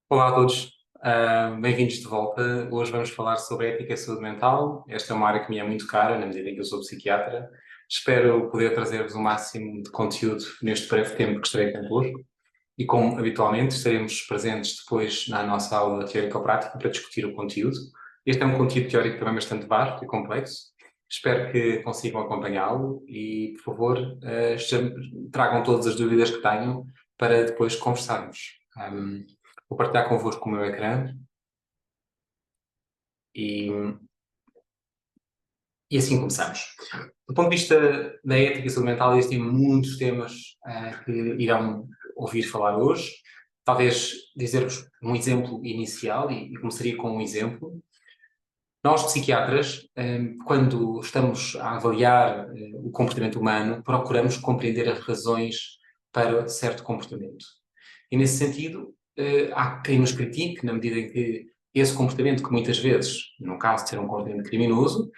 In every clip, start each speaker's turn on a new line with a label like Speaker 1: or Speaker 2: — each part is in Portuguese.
Speaker 1: Olá a todos, bem-vindos de volta. Hoje vamos falar sobre ética e saúde mental. Esta é uma área que me é muito cara, na medida em que eu sou psiquiatra. Espero poder trazer-vos o máximo de conteúdo neste breve tempo que estarei convosco. E como habitualmente, estaremos presentes depois na nossa aula teórico-prática para discutir o conteúdo. Este é um conteúdo teórico também bastante vasto e complexo. Espero que consigam acompanhá-lo e, por favor, tragam todas as dúvidas que tenham para depois conversarmos. Vou partilhar convosco o meu ecrã e, e assim começamos. Do ponto de vista da ética e saúde mental, existem muitos temas que irão ouvir falar hoje. Talvez dizer-vos um exemplo inicial, e começaria com um exemplo. Nós, psiquiatras, quando estamos a avaliar o comportamento humano, procuramos compreender as razões para certo comportamento. E, nesse sentido, há quem nos critique, na medida em que esse comportamento, que muitas vezes, no caso de ser um comportamento criminoso,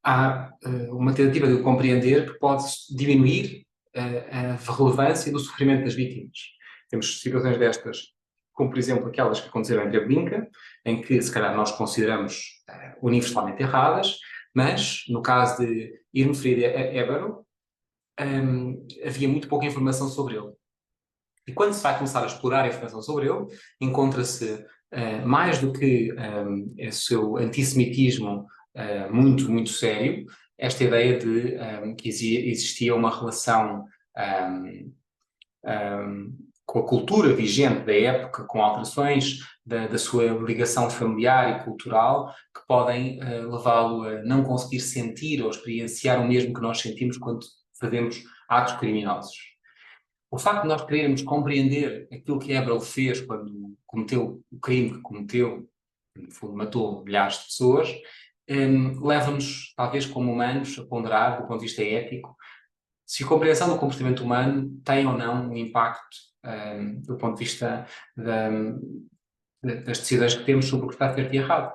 Speaker 1: há uma tentativa de o compreender que pode diminuir a relevância do sofrimento das vítimas. Temos situações destas, como por exemplo aquelas que aconteceram em Treblinka, em que se calhar nós consideramos universalmente erradas, mas no caso de Irme Frida Ébaro, havia muito pouca informação sobre ele. E quando se vai começar a explorar a informação sobre ele, encontra-se, mais do que o seu antissemitismo muito, muito sério, esta ideia de que existia uma relação com a cultura vigente da época, com alterações da sua ligação familiar e cultural, que podem levá-lo a não conseguir sentir ou experienciar o mesmo que nós sentimos quando fazemos atos criminosos. O facto de nós querermos compreender aquilo que Abraham fez quando cometeu o crime que cometeu, no fundo matou milhares de pessoas, leva-nos, talvez como humanos, a ponderar, do ponto de vista ético, se a compreensão do comportamento humano tem ou não um impacto, do ponto de vista das decisões que temos sobre o que está certo e errado.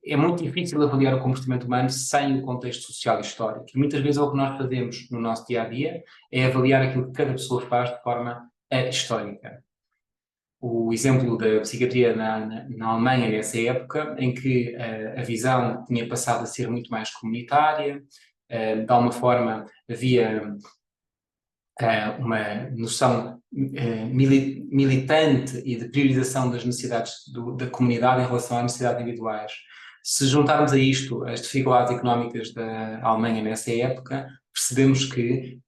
Speaker 1: É muito difícil avaliar o comportamento humano sem o contexto social e histórico. E muitas vezes o que nós fazemos no nosso dia-a-dia é avaliar aquilo que cada pessoa faz de forma histórica. O exemplo da psiquiatria na Alemanha, nessa época, em que a visão tinha passado a ser muito mais comunitária, de alguma forma havia uma noção militante e de priorização das necessidades da comunidade em relação às necessidades individuais. Se juntarmos a isto as dificuldades económicas da Alemanha nessa época, percebemos que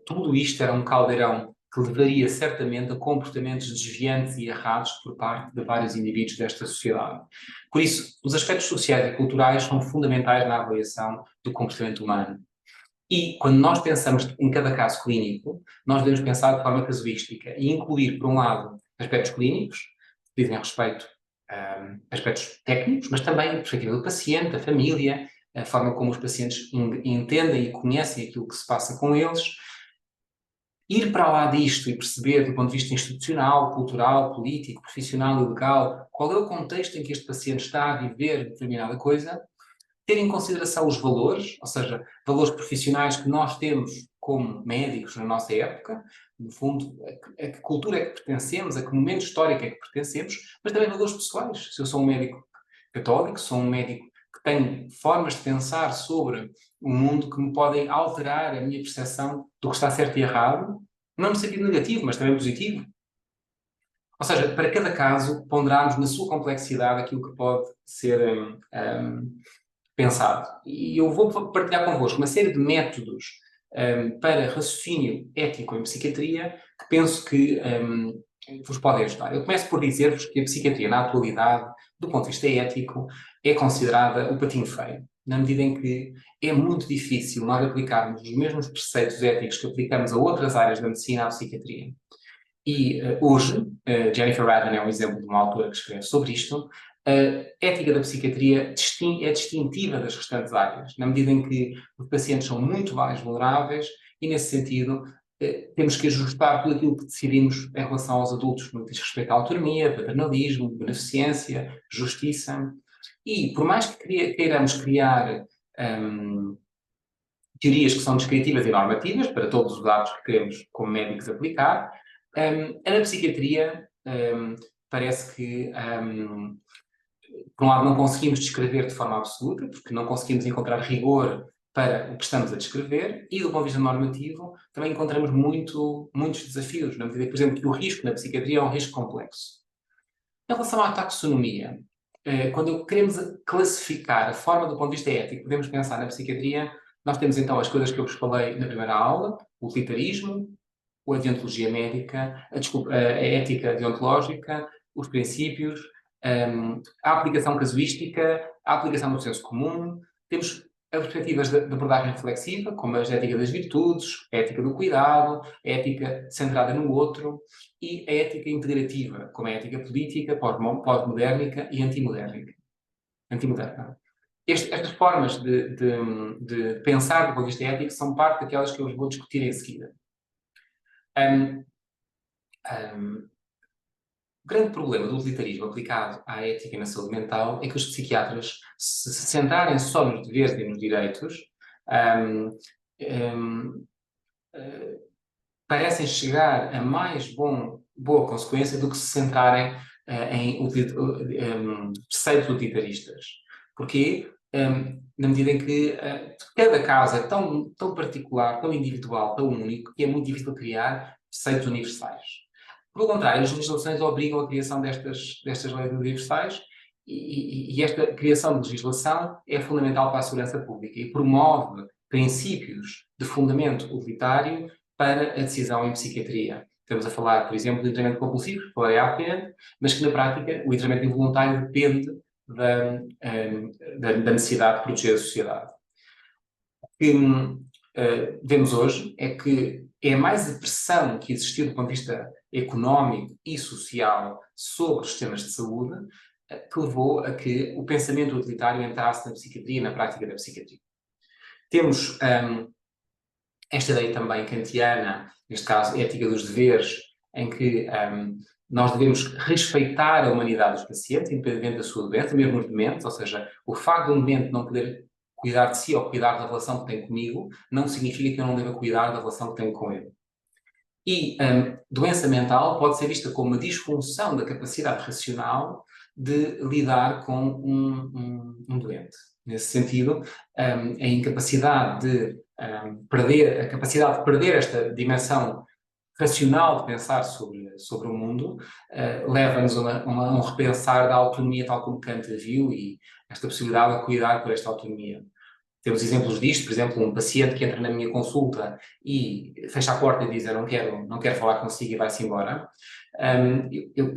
Speaker 1: tudo isto era um caldeirão que levaria certamente a comportamentos desviantes e errados por parte de vários indivíduos desta sociedade. Por isso, os aspectos sociais e culturais são fundamentais na avaliação do comportamento humano. E quando nós pensamos em cada caso clínico, nós devemos pensar de forma casuística e incluir, por um lado, aspectos clínicos, que dizem respeito a aspectos técnicos, mas também a perspectiva do paciente, da família, a forma como os pacientes entendem e conhecem aquilo que se passa com eles. Ir para lá disto e perceber, do ponto de vista institucional, cultural, político, profissional e legal, qual é o contexto em que este paciente está a viver determinada coisa, ter em consideração os valores, ou seja, valores profissionais que nós temos como médicos na nossa época, no fundo, a que cultura é que pertencemos, a que momento histórico é que pertencemos, mas também valores pessoais. Se eu sou um médico católico, sou um médico que tem formas de pensar sobre o mundo que me podem alterar a minha percepção do que está certo e errado, não no sentido negativo, mas também positivo. Ou seja, para cada caso, ponderarmos na sua complexidade aquilo que pode ser pensado. E eu vou partilhar convosco uma série de métodos para raciocínio ético em psiquiatria que penso que vos podem ajudar. Eu começo por dizer-vos que a psiquiatria, na atualidade, do ponto de vista ético, é considerada o patinho feio, na medida em que é muito difícil nós aplicarmos os mesmos preceitos éticos que aplicamos a outras áreas da medicina à psiquiatria. E hoje, Jennifer Radden é um exemplo de uma autora que escreve sobre isto. A ética da psiquiatria é distintiva das restantes áreas, na medida em que os pacientes são muito mais vulneráveis e, nesse sentido, temos que ajustar tudo aquilo que decidimos em relação aos adultos, no que diz respeito à autonomia, paternalismo, beneficência, justiça. E, por mais que queiramos criar teorias que são descritivas e normativas para todos os dados que queremos, como médicos, aplicar, Na psiquiatria, parece que, por um lado, não conseguimos descrever de forma absoluta, porque não conseguimos encontrar rigor para o que estamos a descrever, e do ponto de vista normativo, também encontramos muitos desafios, na medida que, por exemplo, que o risco na psiquiatria é um risco complexo. Em relação à taxonomia, quando queremos classificar a forma do ponto de vista ético, podemos pensar na psiquiatria, nós temos então as coisas que eu vos falei na primeira aula, o utilitarismo, a deontologia médica, a ética deontológica, os princípios, a aplicação casuística, a aplicação do senso comum. Temos as perspectivas de abordagem reflexiva, como a ética das virtudes, a ética do cuidado, a ética centrada no outro, e a ética integrativa, como a ética política, pós-modérnica e antimoderna. Estas formas de pensar do ponto de vista ético são parte daquelas que eu vou discutir em seguida. O grande problema do utilitarismo aplicado à ética e na saúde mental é que os psiquiatras, se centrarem só nos deveres e nos direitos, parecem chegar a mais boa consequência do que se centrarem em preceitos utilitaristas. Porquê? Na medida em que cada caso é tão particular, tão individual, tão único, que é muito difícil criar preceitos universais. Pelo contrário, as legislações obrigam a criação destas leis universais e esta criação de legislação é fundamental para a segurança pública e promove princípios de fundamento utilitário para a decisão em psiquiatria. Estamos a falar, por exemplo, de internamento compulsivo, que falei há bocado, mas que na prática o internamento involuntário depende da necessidade de proteger a sociedade. O que vemos hoje é que é mais a pressão que existiu do ponto de vista económico e social sobre os sistemas de saúde que levou a que o pensamento utilitário entrasse na psiquiatria e na prática da psiquiatria. Temos esta ideia também kantiana, neste caso ética dos deveres, em que nós devemos respeitar a humanidade dos pacientes, independente da sua doença, mesmo os dementes, ou seja, o facto de um demente não poder cuidar de si ou cuidar da relação que tem comigo, não significa que eu não deva cuidar da relação que tenho com ele. E doença mental pode ser vista como uma disfunção da capacidade racional de lidar com um doente. Nesse sentido, a incapacidade de perder, a capacidade de perder esta dimensão racional de pensar sobre o mundo leva-nos a um repensar da autonomia tal como Kant a viu e esta possibilidade de cuidar por esta autonomia. Temos exemplos disto, por exemplo, um paciente que entra na minha consulta e fecha a porta e diz eu não quero falar consigo e vai-se embora.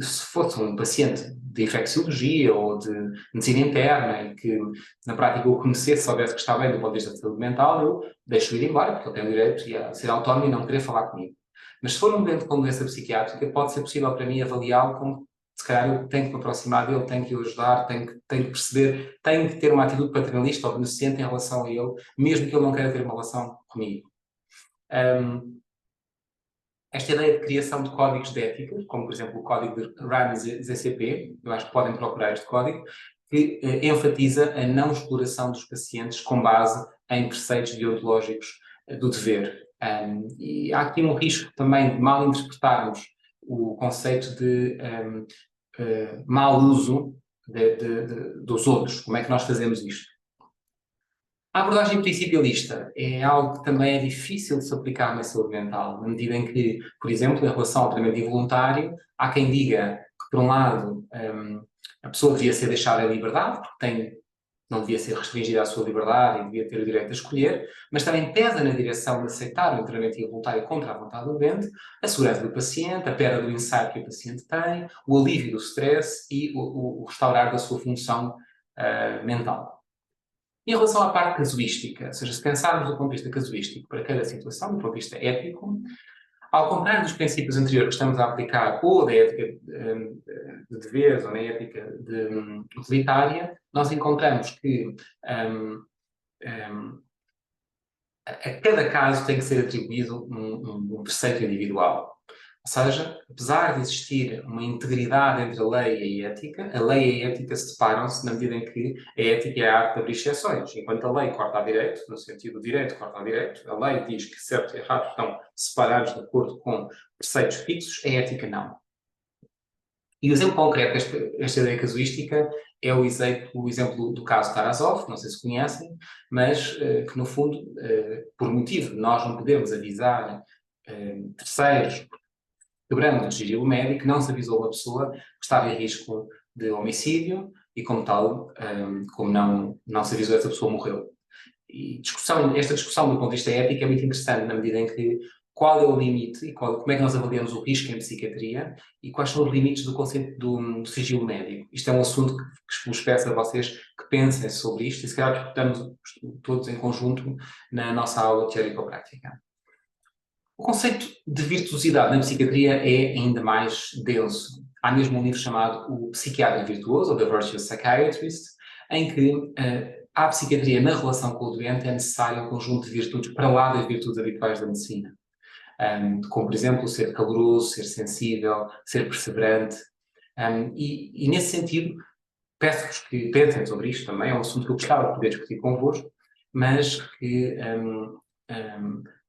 Speaker 1: Se fosse um paciente de infecciologia ou de medicina interna e que na prática eu conhecesse, soubesse que está bem do ponto de vista de saúde mental, eu deixo-o ir embora, porque ele tem o direito a ser autónomo e não querer falar comigo. Mas se for um doente com doença psiquiátrica, pode ser possível para mim avaliá-lo como, se calhar, eu tenho que me aproximar dele, tenho que o ajudar, tenho que perceber, tenho que ter uma atitude paternalista ou beneficente em relação a ele, mesmo que ele não queira ter uma relação comigo. Esta ideia de criação de códigos de ética, como por exemplo o código de RAMS-ZCP, eu acho que podem procurar este código, que enfatiza a não exploração dos pacientes com base em preceitos deontológicos do dever. E há aqui um risco também de mal interpretarmos o conceito de mau uso dos outros. Como é que nós fazemos isto? A abordagem principialista é algo que também é difícil de se aplicar na saúde mental, na medida em que, por exemplo, em relação ao tratamento involuntário, há quem diga que, por um lado, a pessoa devia ser deixada em liberdade, porque não devia ser restringida à sua liberdade e devia ter o direito a escolher, mas também pesa na direção de aceitar o tratamento involuntário contra a vontade do doente, a segurança do paciente, a perda do insight que o paciente tem, o alívio do stress e o restaurar da sua função mental. Em relação à parte casuística, ou seja, se pensarmos do ponto de vista casuístico para cada situação, do ponto de vista ético, ao contrário dos princípios anteriores que estamos a aplicar, ou da ética de deveres, ou na ética utilitária, nós encontramos que a cada caso tem que ser atribuído um preceito individual. Ou seja, apesar de existir uma integridade entre a lei e a ética, a lei e a ética separam-se na medida em que a ética é a arte de abrir exceções. Enquanto a lei corta a direito, no sentido do direito corta a direito, a lei diz que certo e errado estão separados de acordo com preceitos fixos, a ética não. E o exemplo concreto desta ideia casuística é o exemplo do caso Tarasov, não sei se conhecem, mas que, no fundo, por motivo de nós não podermos avisar terceiros, quebrando o sigilo médico, não se avisou uma pessoa que estava em risco de homicídio e, como tal, como não se avisou, essa pessoa morreu. E esta discussão do ponto de vista ético é muito interessante na medida em que qual é o limite e como é que nós avaliamos o risco em psiquiatria e quais são os limites do conceito do sigilo médico. Isto é um assunto que vos peço a vocês que pensem sobre isto e se calhar discutamos todos em conjunto na nossa aula teórico-prática. O conceito de virtuosidade na psiquiatria é ainda mais denso. Há mesmo um livro chamado O Psiquiatra Virtuoso, ou The Virtuous Psychiatrist, em que à psiquiatria na relação com o doente é necessário um conjunto de virtudes para lá das virtudes habituais da medicina. Como, por exemplo, ser caloroso, ser sensível, ser perseverante. E nesse sentido, peço-vos que pensem sobre isto também, é um assunto que eu gostava de poder discutir convosco, mas que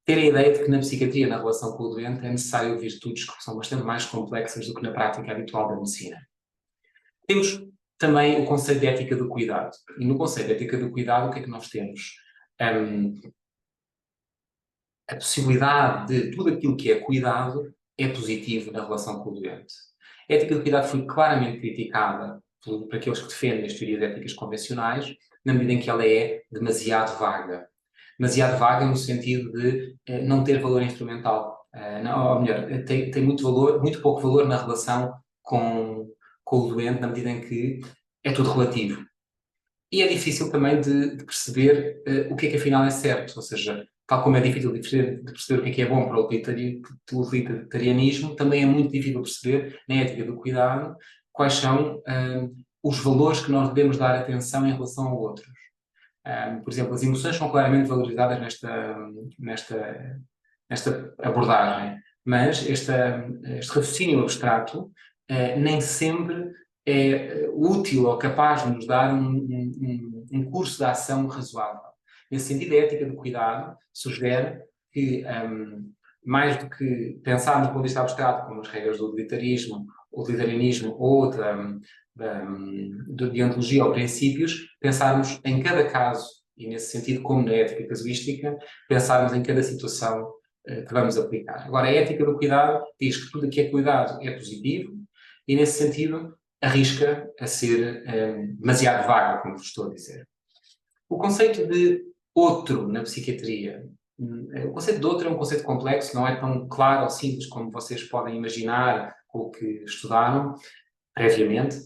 Speaker 1: ter a ideia de que na psiquiatria, na relação com o doente, é necessário virtudes que são bastante mais complexas do que na prática habitual da medicina. Temos também o conceito de ética do cuidado. E no conceito de ética do cuidado, o que é que nós temos? A possibilidade de tudo aquilo que é cuidado é positivo na relação com o doente. A ética do cuidado foi claramente criticada por aqueles que defendem as teorias éticas convencionais, na medida em que ela é demasiado vaga. Demasiado vaga no sentido de não ter valor instrumental. Ou melhor, tem muito pouco valor na relação com o doente, na medida em que é tudo relativo. E é difícil também de perceber o que é que afinal é certo, ou seja, tal como é difícil de perceber o que é bom para o utilitarianismo, também é muito difícil perceber, na ética do cuidado, quais são os valores que nós devemos dar atenção em relação a outros. Por exemplo, as emoções são claramente valorizadas nesta abordagem, mas este raciocínio abstrato nem sempre é útil ou capaz de nos dar um curso de ação razoável. Nesse sentido, a ética do cuidado sugere que, mais do que pensarmos do ponto de vista abstrato, como as regras do utilitarianismo ou de deontologia ou princípios, pensarmos em cada caso, e nesse sentido, como na ética casuística, pensarmos em cada situação que vamos aplicar. Agora, a ética do cuidado diz que tudo o que é cuidado é positivo, e nesse sentido arrisca a ser demasiado vaga, como vos estou a dizer. O conceito de outro na psiquiatria. O conceito de outro é um conceito complexo, não é tão claro ou simples como vocês podem imaginar ou que estudaram previamente.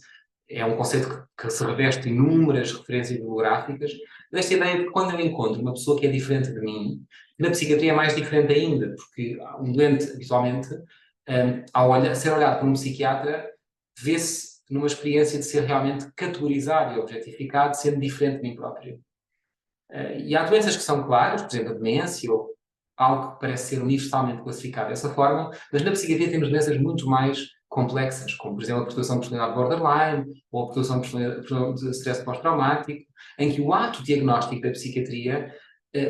Speaker 1: É um conceito que se reveste de inúmeras referências bibliográficas, desta ideia de que quando eu encontro uma pessoa que é diferente de mim, na psiquiatria é mais diferente ainda, porque um doente, habitualmente, ao ser olhado por um psiquiatra, vê-se numa experiência de ser realmente categorizado e objetificado, sendo diferente de mim próprio. E há doenças que são claras, por exemplo, a demência ou algo que parece ser universalmente classificado dessa forma, mas na psiquiatria temos doenças muito mais complexas, como, por exemplo, a perturbação de personalidade borderline ou a perturbação de stress pós-traumático, em que o ato diagnóstico da psiquiatria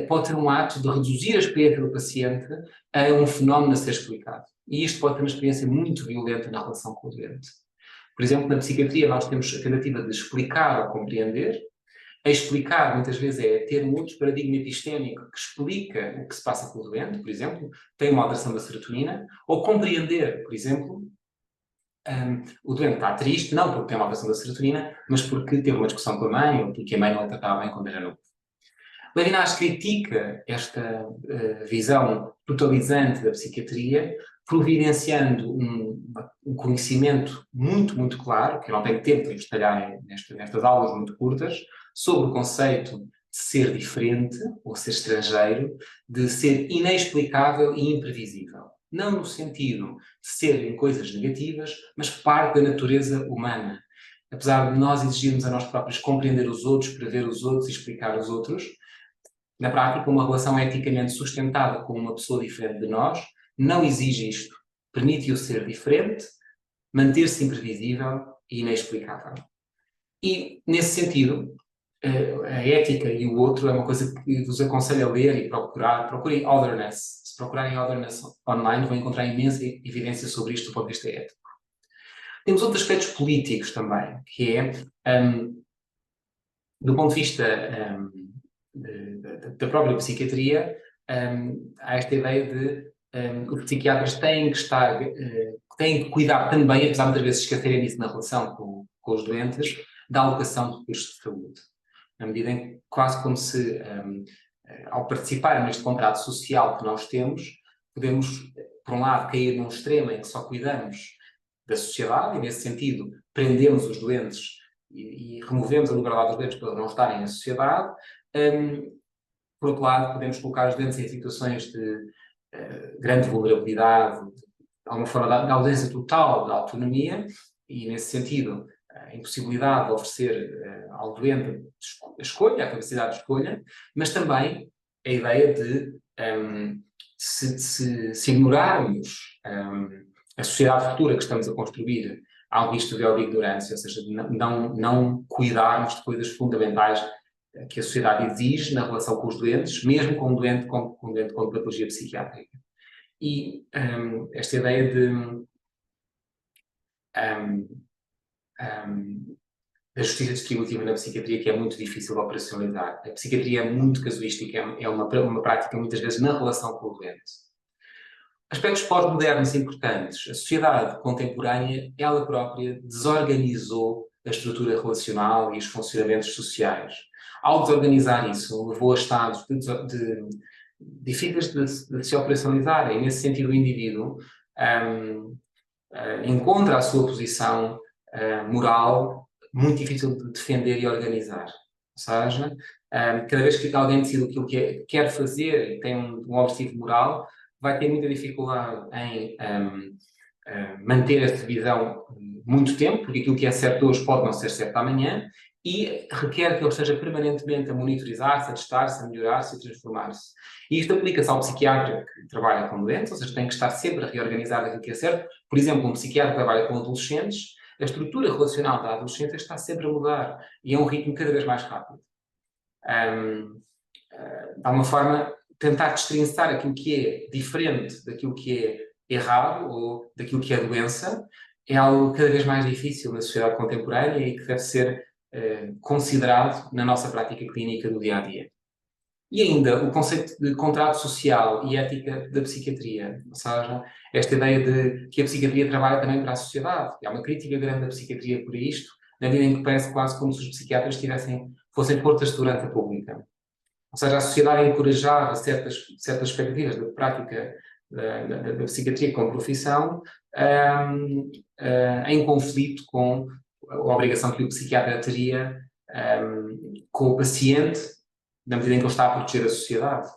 Speaker 1: pode ser um ato de reduzir a experiência do paciente a um fenómeno a ser explicado. E isto pode ter uma experiência muito violenta na relação com o doente. Por exemplo, na psiquiatria nós temos a tentativa de explicar ou compreender. A explicar, muitas vezes, é ter um outro paradigma epistémico que explica o que se passa com o doente, por exemplo, tem uma alteração da serotonina, ou compreender, por exemplo, o doente está triste, não porque tem uma alteração da serotonina, mas porque teve uma discussão com a mãe, ou porque a mãe não a tratava bem quando era novo. Levinas critica esta visão totalizante da psiquiatria, providenciando um conhecimento muito, muito claro, que eu não tenho tempo de detalhar nestas aulas muito curtas, sobre o conceito de ser diferente, ou ser estrangeiro, de ser inexplicável e imprevisível. Não no sentido de serem coisas negativas, mas parte da natureza humana. Apesar de nós exigirmos a nós próprios compreender os outros, prever os outros e explicar os outros, na prática, uma relação eticamente sustentada com uma pessoa diferente de nós não exige isto. permite-o ser diferente, manter-se imprevisível e inexplicável. E, nesse sentido, a ética e o outro é uma coisa que vos aconselho a ler e procurar. Procurem otherness. Se procurarem otherness online, vão encontrar imensa evidência sobre isto do ponto de vista ético. Temos outros aspectos políticos também, que é, do ponto de vista da própria psiquiatria, há esta ideia de os psiquiatras têm que estar, têm que cuidar também, apesar de muitas vezes esquecerem disso na relação com os doentes, da alocação de recursos de saúde. Na medida em que, quase como se, ao participar neste contrato social que nós temos, podemos, por um lado, cair num extremo em que só cuidamos da sociedade, e nesse sentido prendemos os doentes e removemos a liberdade dos doentes para não estarem na sociedade. Por outro lado, podemos colocar os doentes em situações de grande vulnerabilidade, de alguma forma de ausência total de autonomia, e nesse sentido a impossibilidade de oferecer ao doente a escolha, a capacidade de escolha, mas também a ideia de se ignorarmos a sociedade futura que estamos a construir, há um risco de ignorância, ou seja, de não cuidarmos de coisas fundamentais que a sociedade exige na relação com os doentes, mesmo com um doente com patologia psiquiátrica. E esta ideia da justiça distributiva na psiquiatria, que é muito difícil de operacionalizar. A psiquiatria é muito casuística, é uma prática muitas vezes na relação com o doente. Aspectos pós-modernos importantes. A sociedade contemporânea, ela própria, desorganizou a estrutura relacional e os funcionamentos sociais. Ao desorganizar isso, levou a estados difíceis de se operacionalizarem. Nesse sentido, o indivíduo encontra a sua posição moral muito difícil de defender e organizar. Ou seja, cada vez que alguém decide aquilo que quer fazer e tem um objetivo moral, vai ter muita dificuldade em manter essa visão muito tempo, porque aquilo que é certo hoje pode não ser certo amanhã, e requer que ele esteja permanentemente a monitorizar-se, a testar-se, a melhorar-se e a transformar-se. E isto aplica-se ao psiquiatra que trabalha com doentes, ou seja, tem que estar sempre a reorganizar aquilo que é certo. Por exemplo, um psiquiatra que trabalha com adolescentes, a estrutura relacional da adolescência está sempre a mudar, e é um ritmo cada vez mais rápido. De alguma forma, tentar destrinçar aquilo que é diferente daquilo que é errado ou daquilo que é doença é algo cada vez mais difícil na sociedade contemporânea e que deve ser considerado na nossa prática clínica do dia-a-dia. E ainda o conceito de contrato social e ética da psiquiatria, ou seja, esta ideia de que a psiquiatria trabalha também para a sociedade. Há uma crítica grande da psiquiatria por isto, na medida em que parece quase como se os psiquiatras fossem portas de segurança pública. Ou seja, a sociedade encorajava certas expectativas da prática da psiquiatria como profissão em conflito com a obrigação que o psiquiatra teria com o paciente, na medida em que ele está a proteger a sociedade.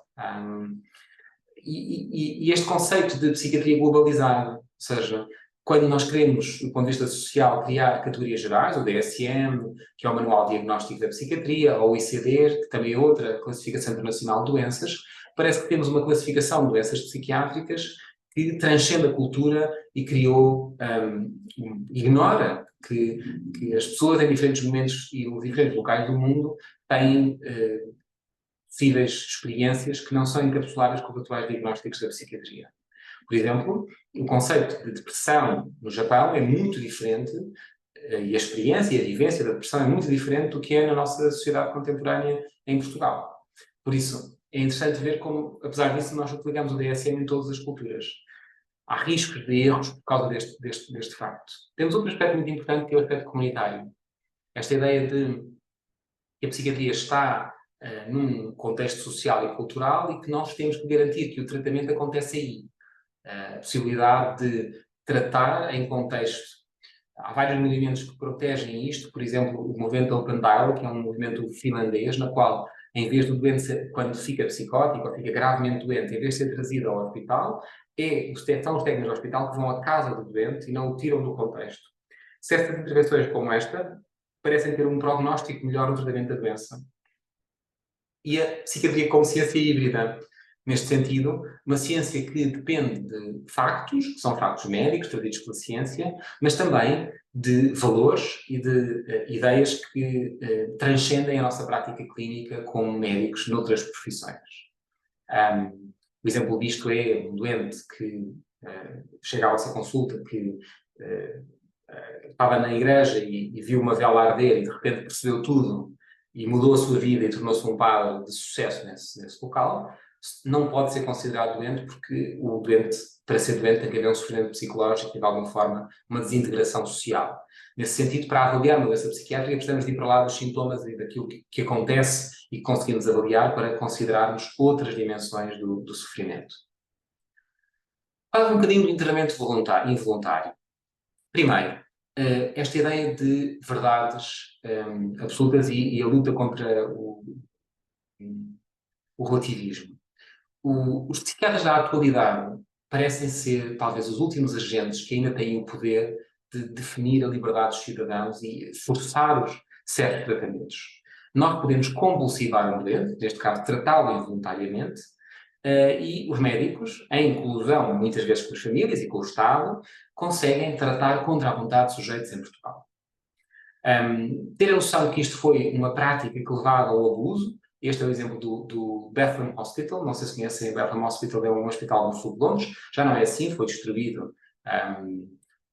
Speaker 1: E este conceito de psiquiatria globalizada, ou seja, quando nós queremos, do ponto de vista social, criar categorias gerais, o DSM, que é o Manual Diagnóstico da Psiquiatria, ou o ICD, que também é outra classificação internacional de doenças, parece que temos uma classificação de doenças psiquiátricas que transcende a cultura e ignora que as pessoas em diferentes momentos e em diferentes locais do mundo têm possíveis experiências que não são encapsuladas com os atuais diagnósticos da psiquiatria. Por exemplo, o conceito de depressão no Japão é muito diferente, e a experiência e a vivência da depressão é muito diferente do que é na nossa sociedade contemporânea em Portugal. Por isso, é interessante ver como, apesar disso, nós aplicamos o DSM em todas as culturas. Há riscos de erros por causa deste facto. Temos outro aspecto muito importante que é o aspecto comunitário. Esta ideia de que a psiquiatria está num contexto social e cultural e que nós temos que garantir que o tratamento acontece aí. A possibilidade de tratar em contexto. Há vários movimentos que protegem isto, por exemplo, o movimento Open Dialogue, que é um movimento finlandês, na qual, em vez do doente, quando fica psicótico ou fica gravemente doente, em vez de ser trazido ao hospital, são os técnicos do hospital que vão à casa do doente e não o tiram do contexto. Certas intervenções como esta parecem ter um prognóstico melhor no tratamento da doença. E a psiquiatria como ciência híbrida Neste sentido, uma ciência que depende de factos, que são factos médicos, trazidos pela ciência, mas também de valores e de ideias que transcendem a nossa prática clínica como médicos noutras profissões. O exemplo disto é um doente que chega à vossa consulta, que estava na igreja e viu uma vela arder e de repente percebeu tudo e mudou a sua vida e tornou-se um padre de sucesso nesse local. Não pode ser considerado doente, porque o doente, para ser doente, tem que haver um sofrimento psicológico e, de alguma forma, uma desintegração social. Nesse sentido, para avaliar uma doença psiquiátrica, precisamos de ir para lá dos sintomas e daquilo que acontece e que conseguimos avaliar para considerarmos outras dimensões do sofrimento. Fala um bocadinho do internamento involuntário. Primeiro, esta ideia de verdades absolutas e a luta contra o relativismo. Os psiquiatras da atualidade parecem ser, talvez, os últimos agentes que ainda têm o poder de definir a liberdade dos cidadãos e forçar-os certos tratamentos. Nós podemos convulsivar um doente, neste caso tratá-lo involuntariamente, e os médicos, em inclusão muitas vezes com as famílias e com o Estado, conseguem tratar contra a vontade de sujeitos em Portugal. Ter a noção de que isto foi uma prática que levava ao abuso. Este é o exemplo do Bethlehem Hospital. Não sei se conhecem, o Bethlehem Hospital é um hospital no sul de Londres. Já não é assim, foi destruído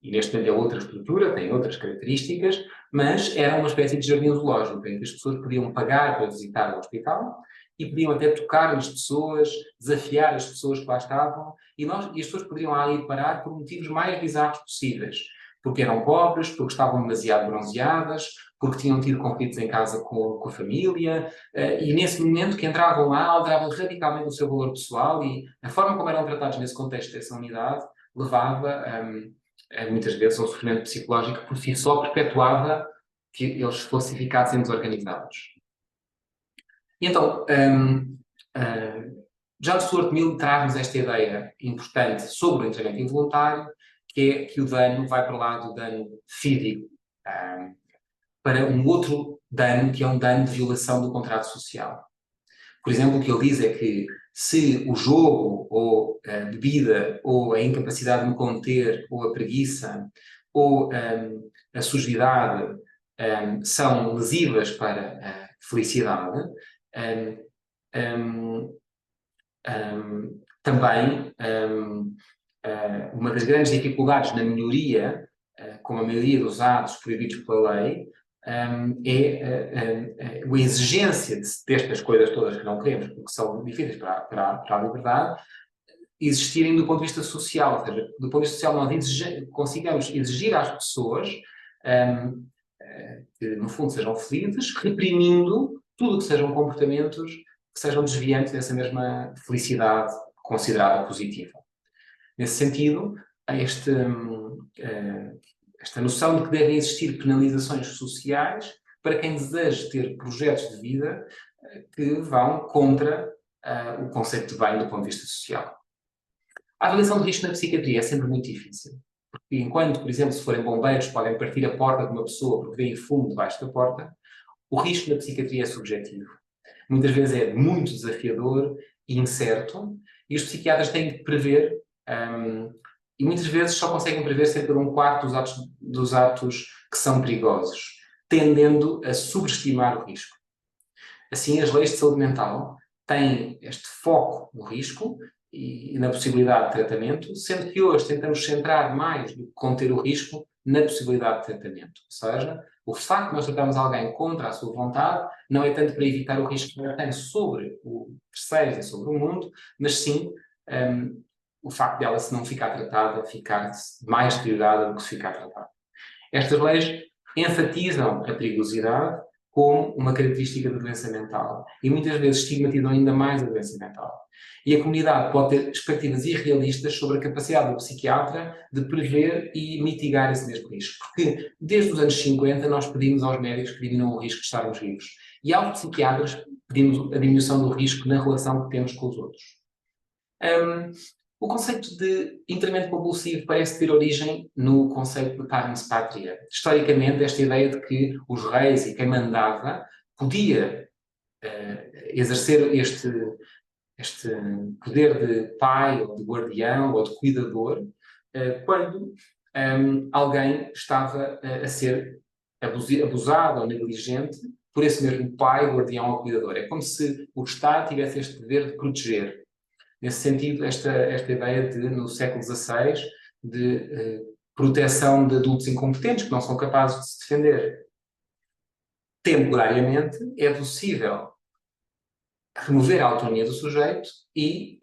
Speaker 1: e neste momento é outra estrutura, tem outras características, mas era uma espécie de jardim zoológico em que as pessoas podiam pagar para visitar o hospital e podiam até tocar nas pessoas, desafiar as pessoas que lá estavam, e as pessoas poderiam lá ir parar por motivos mais bizarros possíveis. Porque eram pobres, porque estavam demasiado bronzeadas, porque tinham tido conflitos em casa com a família, e nesse momento que entravam lá, alteravam radicalmente o seu valor pessoal, e a forma como eram tratados nesse contexto dessa unidade levava, muitas vezes, a um sofrimento psicológico que por si só perpetuava que eles fossem ficassem desorganizados. E então, John Stuart Mill traz-nos esta ideia importante sobre o internamento involuntário, que é que o dano vai para lá do dano físico para um outro dano, que é um dano de violação do contrato social. Por exemplo, o que ele diz é que se o jogo, ou a bebida, ou a incapacidade de me conter, ou a preguiça, ou a sujidade são lesivas para a felicidade, também uma das grandes dificuldades na melhoria, como a maioria dos atos proibidos pela lei, é a exigência destas coisas todas que não queremos, porque são difíceis para a liberdade, existirem do ponto de vista social. Ou seja, do ponto de vista social, nós consigamos exigir às pessoas que, no fundo, sejam felizes, reprimindo tudo que sejam comportamentos que sejam desviantes dessa mesma felicidade considerada positiva. Nesse sentido, esta noção de que devem existir penalizações sociais para quem deseja ter projetos de vida que vão contra o conceito de bem do ponto de vista social. A avaliação de risco na psiquiatria é sempre muito difícil, porque enquanto, por exemplo, se forem bombeiros, podem partir a porta de uma pessoa porque veem fumo debaixo da porta, o risco na psiquiatria é subjetivo. Muitas vezes é muito desafiador e incerto, e os psiquiatras têm que prever, e muitas vezes só conseguem prever cerca de um quarto dos atos que são perigosos, tendendo a subestimar o risco. Assim, as leis de saúde mental têm este foco no risco e na possibilidade de tratamento, sendo que hoje tentamos centrar mais do que conter o risco na possibilidade de tratamento. Ou seja, o facto de nós tratarmos alguém contra a sua vontade não é tanto para evitar o risco que ela tem sobre o terceiro e sobre o mundo, mas sim o facto dela, se não ficar tratada, ficar mais deteriorada do que se ficar tratada. Estas leis enfatizam a perigosidade como uma característica da doença mental e muitas vezes estigmatizam ainda mais a doença mental. E a comunidade pode ter expectativas irrealistas sobre a capacidade do psiquiatra de prever e mitigar esse mesmo risco. Porque desde os anos 50 nós pedimos aos médicos que diminuam o risco de estarmos vivos. E aos psiquiatras pedimos a diminuição do risco na relação que temos com os outros. O conceito de internamento compulsivo parece ter origem no conceito de parens patria. Historicamente, esta ideia de que os reis e quem mandava podia exercer este poder de pai, ou de guardião, ou de cuidador, quando alguém estava a ser abusado ou negligente por esse mesmo pai, guardião ou cuidador. É como se o Estado tivesse este dever de proteger. Nesse sentido, esta ideia de, no século XVI, de proteção de adultos incompetentes que não são capazes de se defender. Temporariamente, é possível remover a autonomia do sujeito e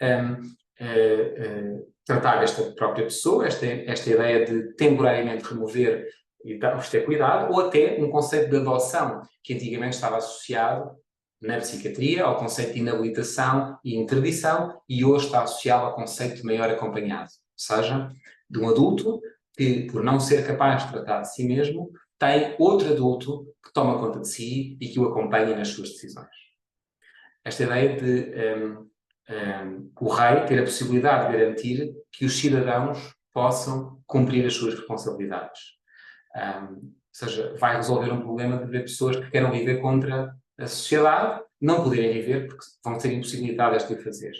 Speaker 1: tratar esta própria pessoa, esta ideia de temporariamente remover e ter cuidado, ou até um conceito de adoção, que antigamente estava associado na psiquiatria ao conceito de inabilitação e interdição, e hoje está associado ao conceito de maior acompanhado, ou seja, de um adulto que, por não ser capaz de tratar de si mesmo, tem outro adulto que toma conta de si e que o acompanha nas suas decisões. Esta ideia de o rei ter a possibilidade de garantir que os cidadãos possam cumprir as suas responsabilidades. Ou seja, vai resolver um problema de ver pessoas que queiram viver contra a sociedade, não poderem viver porque vão ser impossibilitadas de o fazer.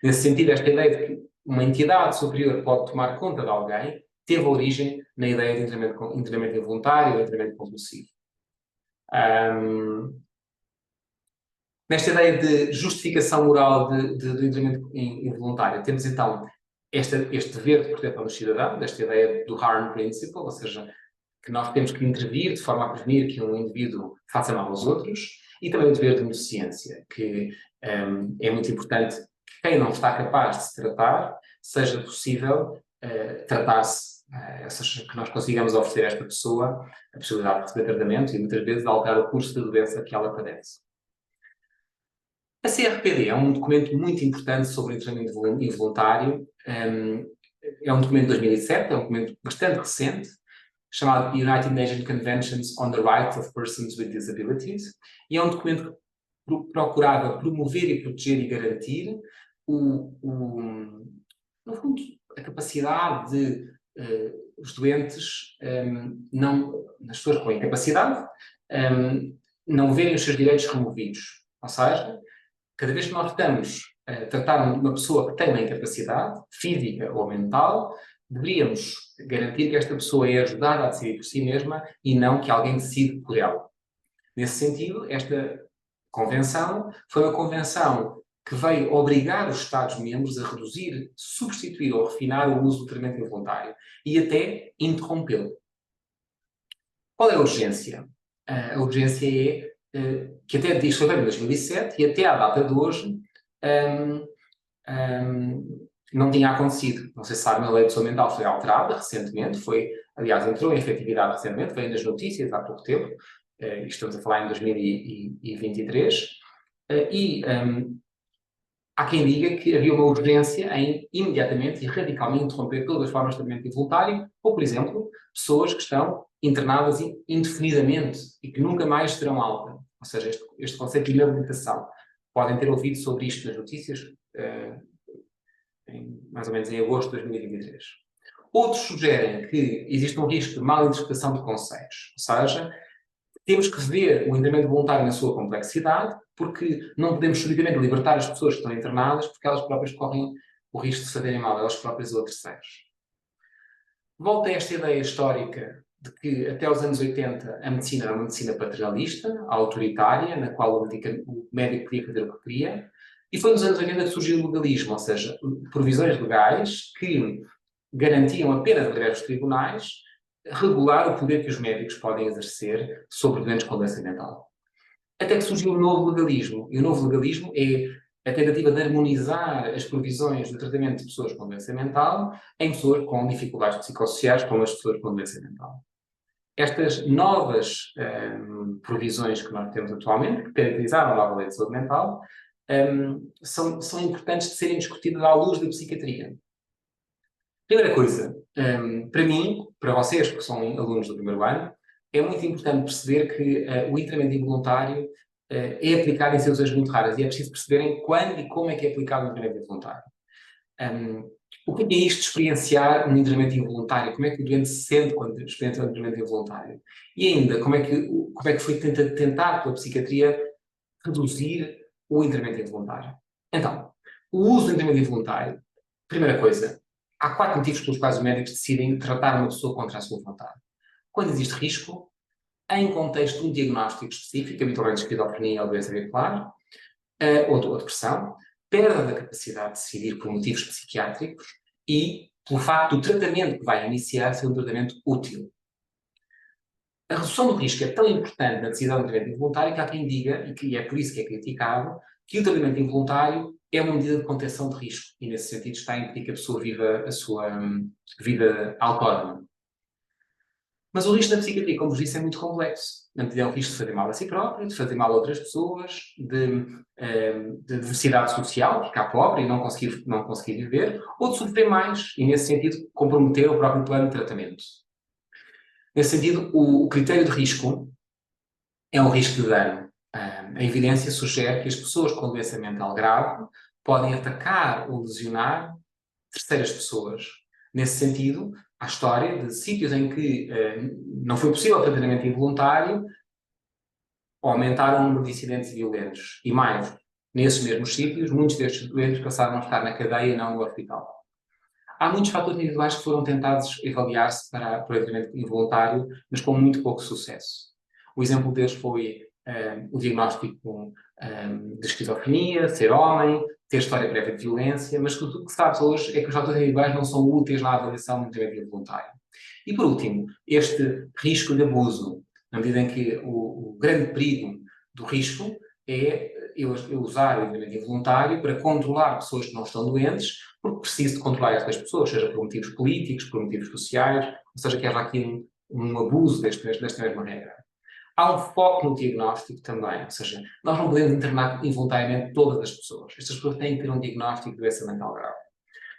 Speaker 1: Nesse sentido, esta ideia de que uma entidade superior pode tomar conta de alguém teve origem na ideia de internamento involuntário ou internamento compulsivo. Nesta ideia de justificação moral do internamento involuntário, temos então este dever de proteção do cidadão, desta ideia do harm principle, ou seja, que nós temos que intervir de forma a prevenir que um indivíduo faça mal aos outros, e também o dever de onisciência, que é muito importante que quem não está capaz de se tratar, seja possível tratar-se, ou seja, que nós consigamos oferecer a esta pessoa a possibilidade de receber tratamento e muitas vezes de alterar o curso da doença que ela padece. A CRPD é um documento muito importante sobre o internamento involuntário. É um documento de 2007, é um documento bastante recente, chamado United Nations Conventions on the Rights of Persons with Disabilities, e é um documento que procurava promover e proteger e garantir no fundo, a capacidade de os doentes, as pessoas com incapacidade, não verem os seus direitos removidos. Ou seja, cada vez que nós estamos a tratar uma pessoa que tem uma incapacidade física ou mental, deveríamos garantir que esta pessoa é ajudada a decidir por si mesma e não que alguém decide por ela. Nesse sentido, esta convenção foi uma convenção que veio obrigar os Estados-membros a reduzir, substituir ou refinar o uso do tratamento involuntário e até interrompê-lo. Qual é a urgência? A urgência é que até diz que foi em 2007 e até à data de hoje não tinha acontecido. Não sei se sabem, a lei de saúde mental foi alterada recentemente, aliás, entrou em efetividade recentemente, veio nas notícias há pouco tempo, estamos a falar em 2023, há quem diga que havia uma urgência em imediatamente e radicalmente interromper todas as formas de tratamento involuntário, ou, por exemplo, pessoas que estão internadas indefinidamente e que nunca mais terão alta. Ou seja, este conceito de inabilitação. Podem ter ouvido sobre isto nas notícias, mais ou menos em agosto de 2023. Outros sugerem que existe um risco de mal interpretação de conceitos. Ou seja, temos que ver o internamento voluntário na sua complexidade, porque não podemos subitamente libertar as pessoas que estão internadas porque elas próprias correm o risco de se fazerem mal, elas próprias ou a terceiros. Volta a esta ideia histórica de que até os anos 80 a medicina era uma medicina paternalista, autoritária, na qual o médico podia fazer o que queria, e foi nos anos 80 que surgiu o legalismo, ou seja, provisões legais que garantiam apenas através dos tribunais regular o poder que os médicos podem exercer sobre doentes com doença mental. Até que surgiu o novo legalismo, e o novo legalismo é a tentativa de harmonizar as provisões do tratamento de pessoas com doença mental em pessoas com dificuldades psicossociais, como as pessoas com doença mental. Estas novas provisões que nós temos atualmente, que caracterizaram a nova lei de saúde mental, são importantes de serem discutidas à luz da psiquiatria. Primeira coisa, para mim, para vocês que são alunos do primeiro ano, é muito importante perceber que o internamento involuntário é aplicado em situações muito raras e é preciso perceberem quando e como é que é aplicado o internamento involuntário. O que é isto de experienciar um internamento involuntário? Como é que o doente se sente quando experiencia um internamento involuntário? E ainda, como é que foi tentar pela psiquiatria reduzir o internamento involuntário? Então, O uso do internamento involuntário, primeira coisa, há 4 motivos pelos quais os médicos decidem tratar uma pessoa contra a sua vontade. Quando existe risco, em contexto de um diagnóstico específico, habitualmente esquizofrenia ou doença bipolar, ou depressão, perda da capacidade de decidir por motivos psiquiátricos e pelo facto do tratamento que vai iniciar ser um tratamento útil. A redução do risco é tão importante na decisão de tratamento involuntário que há quem diga, e que é por isso que é criticado, que o tratamento involuntário é uma medida de contenção de risco e, nesse sentido, está a impedir que a pessoa viva a sua vida autónoma. Mas o risco da psiquiatria, como vos disse, é muito complexo. É o risco de fazer mal a si próprio, de fazer mal a outras pessoas, de diversidade social, ficar pobre e não conseguir viver, ou de sofrer mais e, nesse sentido, comprometer o próprio plano de tratamento. Nesse sentido, o critério de risco é um risco de dano. A evidência sugere que as pessoas com doença mental grave podem atacar ou lesionar terceiras pessoas. Nesse sentido, há história de sítios em que não foi possível o tratamento involuntário, aumentaram o número de incidentes violentos. E mais, nesses mesmos sítios, muitos destes doentes passaram a estar na cadeia e não no hospital. Há muitos fatores individuais que foram tentados avaliar-se para o tratamento involuntário, mas com muito pouco sucesso. O exemplo deles foi o diagnóstico de esquizofrenia, ser homem, ter história prévia de violência, mas o que se sabe hoje é que os fatores individuais não são úteis na avaliação do tratamento involuntário. E por último, este risco de abuso, na medida em que o grande perigo do risco é eu usar o tratamento involuntário para controlar pessoas que não estão doentes, porque preciso de controlar estas pessoas, seja por motivos políticos, por motivos sociais, ou seja, que haja aqui um abuso desta mesma regra. Há um foco no diagnóstico também, ou seja, nós não podemos internar involuntariamente todas as pessoas. Estas pessoas têm que ter um diagnóstico de doença mental grave.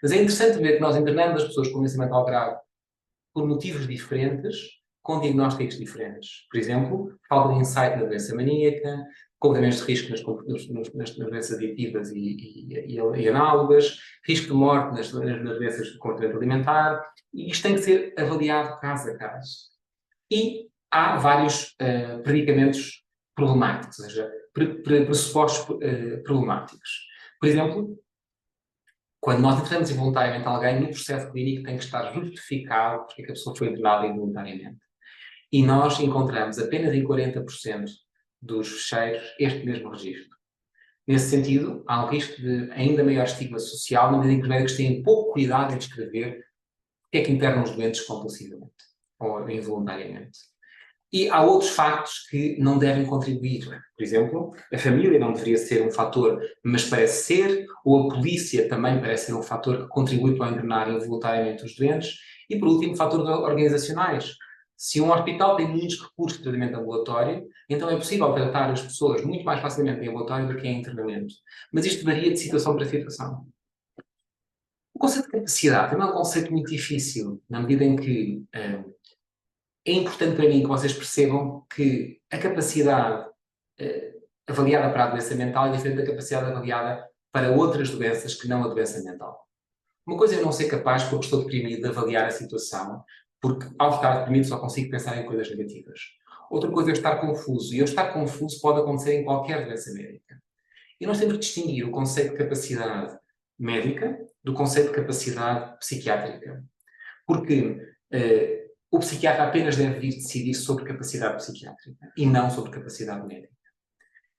Speaker 1: Mas é interessante ver que nós internamos as pessoas com doença mental grave por motivos diferentes, com diagnósticos diferentes. Por exemplo, falta de insight na doença maníaca, comportamentos de risco nas doenças aditivas e análogas, risco de morte nas doenças de comportamento alimentar, e isto tem que ser avaliado caso a caso. E há vários predicamentos problemáticos, ou seja, pressupostos problemáticos. Por exemplo, quando nós internamos involuntariamente alguém, no processo clínico tem que estar justificado porque a pessoa foi internada involuntariamente. E nós encontramos apenas em 40% dos fecheiros este mesmo registro. Nesse sentido, há um risco de ainda maior estigma social, na medida em que os médicos têm pouco cuidado em descrever o que é que internam os doentes compulsivamente ou involuntariamente. E há outros factos que não devem contribuir. Por exemplo, a família não deveria ser um fator, mas parece ser, ou a polícia também parece ser um fator que contribui para internar involuntariamente os doentes. E, por último, fatores organizacionais. Se um hospital tem muitos recursos de tratamento ambulatório, então é possível tratar as pessoas muito mais facilmente em ambulatório do que em internamento. Mas isto varia de situação para situação. O conceito de capacidade também é um conceito muito difícil, na medida em que é importante para mim que vocês percebam que a capacidade avaliada para a doença mental é diferente da capacidade avaliada para outras doenças que não a doença mental. Uma coisa é eu não ser capaz, porque estou deprimido, de avaliar a situação, porque ao estar deprimido só consigo pensar em coisas negativas. Outra coisa é eu estar confuso, e eu estar confuso pode acontecer em qualquer doença médica. E nós temos que distinguir o conceito de capacidade médica do conceito de capacidade psiquiátrica. Porque o psiquiatra apenas deve vir decidir sobre capacidade psiquiátrica e não sobre capacidade médica.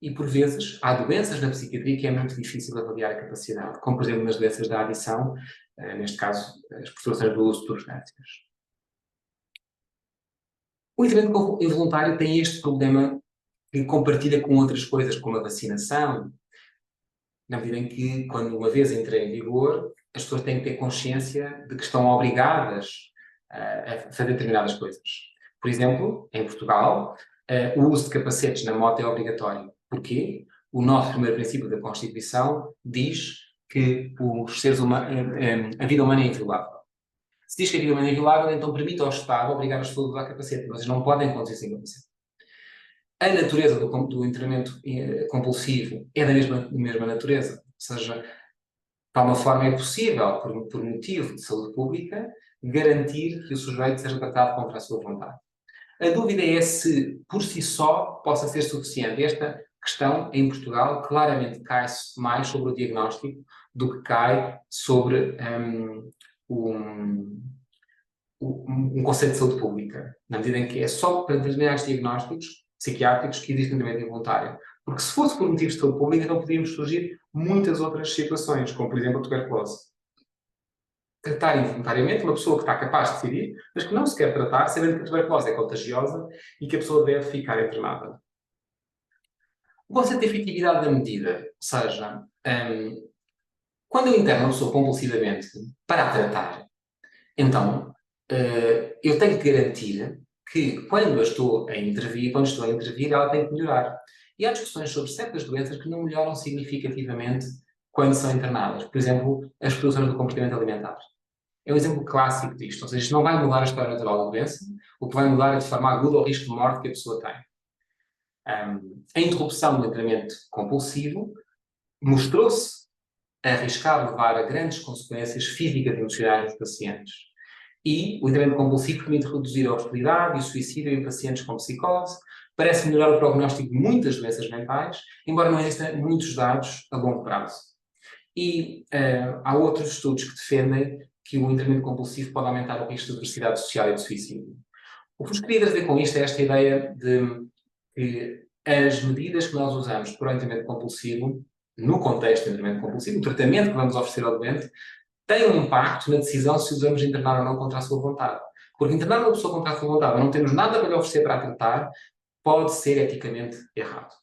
Speaker 1: E, por vezes, há doenças na psiquiatria que é muito difícil avaliar a capacidade, como, por exemplo, nas doenças da adição, neste caso, as perturbações do uso de substâncias. O internamento involuntário tem este problema que compartilha com outras coisas, como a vacinação, na medida em que, quando uma vez entra em vigor, as pessoas têm que ter consciência de que estão obrigadas a fazer determinadas coisas. Por exemplo, em Portugal, o uso de capacetes na moto é obrigatório. Porquê? O nosso primeiro princípio da Constituição diz que os seres a vida humana é inviolável. Se diz que a vida humana é inviolável, então permite ao Estado obrigar as pessoas a usar capacete. Mas não podem conduzir sem capacete. A natureza do internamento compulsivo é da mesma natureza. Ou seja, de tal forma é possível, por motivo de saúde pública, garantir que o sujeito seja tratado contra a sua vontade. A dúvida é se, por si só, possa ser suficiente. Esta questão, em Portugal, claramente cai-se mais sobre o diagnóstico do que cai sobre um conceito de saúde pública, na medida em que é só para determinados diagnósticos psiquiátricos que existe um tratamento involuntário. Porque se fosse por motivos de saúde pública, não podíamos surgir muitas outras situações, como por exemplo a tuberculose. Tratar involuntariamente uma pessoa que está capaz de decidir, mas que não se quer tratar, sabendo que a tuberculose é contagiosa e que a pessoa deve ficar internada. O conceito de efetividade da medida, ou seja, quando eu interno uma pessoa compulsivamente para a tratar, então eu tenho que garantir que quando estou a intervir, ela tem que melhorar. E há discussões sobre certas doenças que não melhoram significativamente quando são internadas. Por exemplo, as produções do comportamento alimentar. É um exemplo clássico disto. Ou seja, isto não vai mudar a história natural da doença, o que vai mudar é de forma aguda o risco de morte que a pessoa tem. A interrupção do tratamento compulsivo mostrou-se arriscar levar a grandes consequências físicas e emocionais nos pacientes. E o tratamento compulsivo permite reduzir a hostilidade e o suicídio em pacientes com psicose, parece melhorar o prognóstico de muitas doenças mentais, embora não existam muitos dados a longo prazo. E há outros estudos que defendem que o tratamento compulsivo pode aumentar o risco de adversidade social e de suicídio. O que vos queria trazer com isto é esta ideia de que as medidas que nós usamos para o tratamento compulsivo, no contexto do tratamento compulsivo, o tratamento que vamos oferecer ao doente, tem um impacto na decisão se usamos internar ou não contra a sua vontade. Porque internar uma pessoa contra a sua vontade, não temos nada para lhe oferecer para a tratar, pode ser eticamente errado.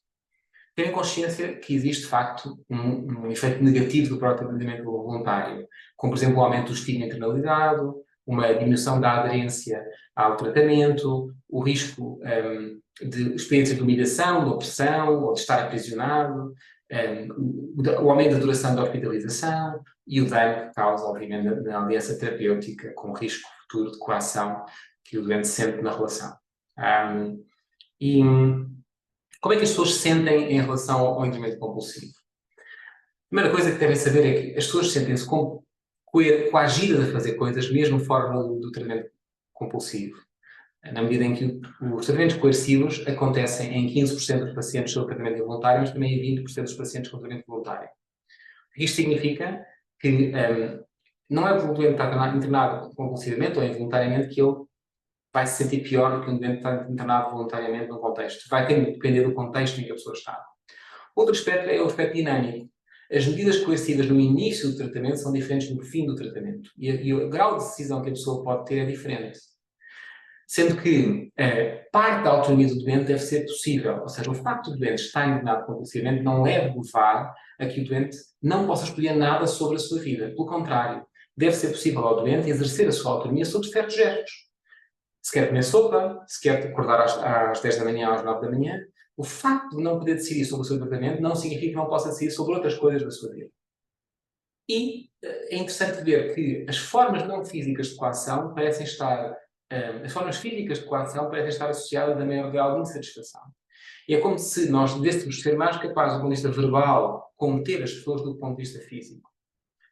Speaker 1: Tenham consciência que existe, de facto, um efeito negativo do próprio tratamento voluntário, como, por exemplo, o aumento do estigma internalizado, uma diminuição da aderência ao tratamento, o risco de experiências de humilhação, de opressão ou de estar aprisionado, o aumento da duração da hospitalização e o dano que causa, obviamente, na aliança terapêutica com risco futuro de coação que o doente sente na relação. E como é que as pessoas se sentem em relação ao tratamento compulsivo? A primeira coisa que devem saber é que as pessoas sentem-se coagidas a fazer coisas mesmo fora do tratamento compulsivo. Na medida em que os tratamentos coercivos acontecem em 15% dos pacientes sob tratamento involuntário, mas também em 20% dos pacientes com tratamento voluntário. Isto significa que não é porque o doente está internado compulsivamente ou involuntariamente que ele vai se sentir pior do que um doente que está internado voluntariamente num contexto. Vai ter de depender do contexto em que a pessoa está. Outro aspecto é o aspecto dinâmico. As medidas coercivas no início do tratamento são diferentes no fim do tratamento. E o grau de decisão que a pessoa pode ter é diferente. Sendo que parte da autonomia do doente deve ser possível. Ou seja, o facto do doente estar internado compulsivamente não deve levar a que o doente não possa escolher nada sobre a sua vida. Pelo contrário, deve ser possível ao doente exercer a sua autonomia sobre certos gestos. Se quer comer sopa, se quer acordar às 10 da manhã, às 9 da manhã, o facto de não poder decidir sobre o seu tratamento não significa que não possa decidir sobre outras coisas da sua vida. E é interessante ver que as formas não físicas de coação parecem estar, as formas físicas de coação parecem estar associadas a maior grau de insatisfação. E é como se nós devêssemos ser mais capazes, do ponto de vista verbal, conter as pessoas do ponto de vista físico.